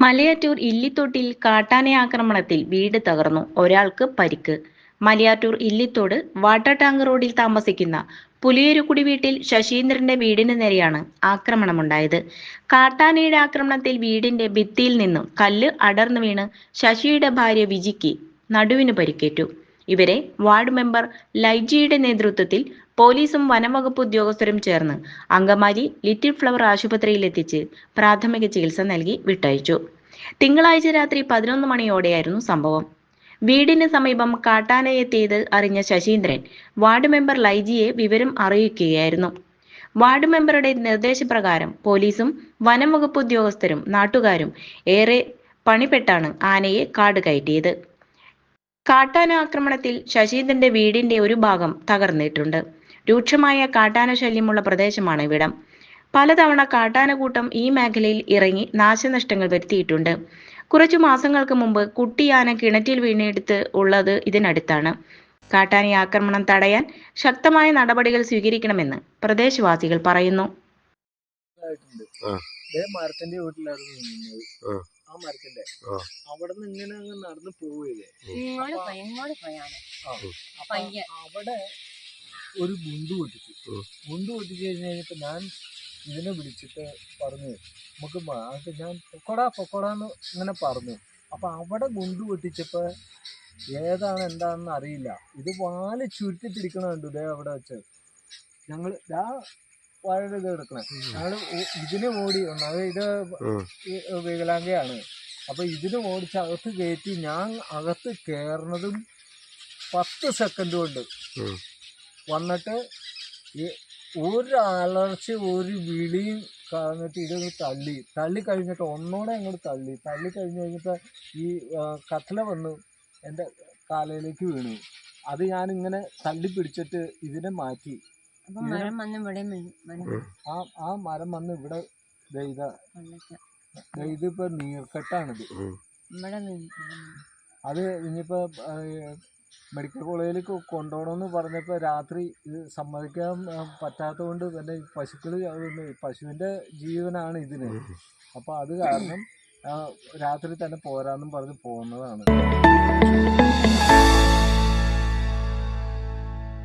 മലയാറ്റൂർ ഇല്ലിത്തോട്ടിൽ കാട്ടാനയാക്രമണത്തിൽ വീട് തകർന്നു. ഒരാൾക്ക് പരിക്ക്. മലയാറ്റൂർ ഇല്ലിത്തോട് വാട്ടർ ടാങ്ക് റോഡിൽ താമസിക്കുന്ന പുലിയരുക്കുടി വീട്ടിൽ ശശീന്ദ്രന്റെ വീടിന് നേരെയാണ് ആക്രമണമുണ്ടായത്. കാട്ടാനയുടെ ആക്രമണത്തിൽ വീടിന്റെ ഭിത്തിയിൽ നിന്നും കല്ല് അടർന്നു വീണ് ശശിയുടെ ഭാര്യ വിജിക്ക് നടുവിന് പരിക്കേറ്റു. ഇവരെ വാർഡ് മെമ്പർ ലൈജിയുടെ നേതൃത്വത്തിൽ പോലീസും വനംവകുപ്പ് ഉദ്യോഗസ്ഥരും ചേർന്ന് അങ്കമാലി ലിറ്റിൽ ഫ്ലവർ ആശുപത്രിയിൽ എത്തിച്ച് പ്രാഥമിക ചികിത്സ നൽകി വിട്ടയച്ചു. തിങ്കളാഴ്ച രാത്രി 11 മണിയോടെയായിരുന്നു സംഭവം. വീടിന് സമീപം കാട്ടാനയെത്തിയത് അറിഞ്ഞ ശശീന്ദ്രൻ വാർഡ് മെമ്പർ ലൈജിയെ വിവരം അറിയിക്കുകയായിരുന്നു. വാർഡ് മെമ്പറുടെ നിർദ്ദേശപ്രകാരം പോലീസും വനംവകുപ്പ് ഉദ്യോഗസ്ഥരും നാട്ടുകാരും ഏറെ പണിപ്പെട്ടാണ് ആനയെ കാട് കയറ്റിയത്. കാട്ടാന ആക്രമണത്തിൽ ശശീന്ദ്രന്റെ വീടിന്റെ ഒരു ഭാഗം തകർന്നിട്ടുണ്ട്. രൂക്ഷമായ കാട്ടാന ശല്യമുള്ള പ്രദേശമാണ് ഇവിടം. പലതവണ കാട്ടാനക്കൂട്ടം ഈ മേഖലയിൽ ഇറങ്ങി നാശനഷ്ടങ്ങൾ വരുത്തിയിട്ടുണ്ട്. കുറച്ചു മാസങ്ങൾക്ക് മുമ്പ് കുട്ടിയാന കിണറ്റിൽ വീണെടുത്ത് ഉള്ളത് ഇതിനടുത്താണ്. കാട്ടാന ആക്രമണം തടയാൻ ശക്തമായ നടപടികൾ സ്വീകരിക്കണമെന്ന് പ്രദേശവാസികൾ പറയുന്നു. മരത്തിന്റെ വീട്ടിലായിരുന്നു നിന്നത്. ആ മരത്തിന്റെ അവിടെ നിന്ന് ഇങ്ങനെ അങ്ങ് നടന്നു പോവുകയല്ലേ. അവിടെ ഒരു ഗുണ്ട് പൊട്ടിച്ചു കഴിഞ്ഞപ്പോ ഞാൻ ഇതിനെ വിളിച്ചിട്ട് പറഞ്ഞു നമുക്ക് ഞാൻ പൊക്കോടാന്ന് ഇങ്ങനെ പറഞ്ഞു. അപ്പൊ അവിടെ ഗുണ്ട് പൊട്ടിച്ചപ്പോ ഏതാണ് എന്താണെന്ന് അറിയില്ല. ഇത് വാല് ചുരുട്ടി പിടിക്കണുണ്ട്. ഇതേ അവിടെ വെച്ച് ഞങ്ങൾ വാഴയുടെ ഇത് എടുക്കണേ. ഞങ്ങള് ഇതിന് ഓടി ഇത് വികലാംഗയാണ്. അപ്പൊ ഇതിന് ഓടിച്ച് അകത്ത് കയറ്റി ഞാൻ അകത്ത് കയറുന്നതും 10 സെക്കൻഡ് കൊണ്ട് വന്നിട്ട് ഒരു അലർച്ച ഒരു വിളിയും കളഞ്ഞിട്ട് ഇതൊന്ന് തള്ളി കഴിഞ്ഞിട്ട് ഒന്നോടെ അങ്ങോട്ട് തള്ളി കഴിഞ്ഞപ്പോൾ ഈ കത്ല വന്ന് എൻ്റെ കാലയിലേക്ക് വീണു. അത് ഞാനിങ്ങനെ തള്ളി പിടിച്ചിട്ട് ഇതിനെ മാറ്റി. ആ മരം വന്ന് ഇവിടെ ഇതിപ്പോ നീർക്കെട്ടാണിത്. അത് ഇനിയിപ്പോ മെഡിക്കൽ കോളേജിൽ കൊണ്ടുപോകണമെന്ന് പറഞ്ഞപ്പോൾ രാത്രി ഇത് സമ്മതിക്കാൻ പറ്റാത്തത് കൊണ്ട് തന്നെ പശുവിൻ്റെ ജീവനാണ് ഇതിന്. അപ്പോൾ അത് കാരണം രാത്രി തന്നെ പോരാന്നും പറഞ്ഞ് പോകുന്നതാണ്.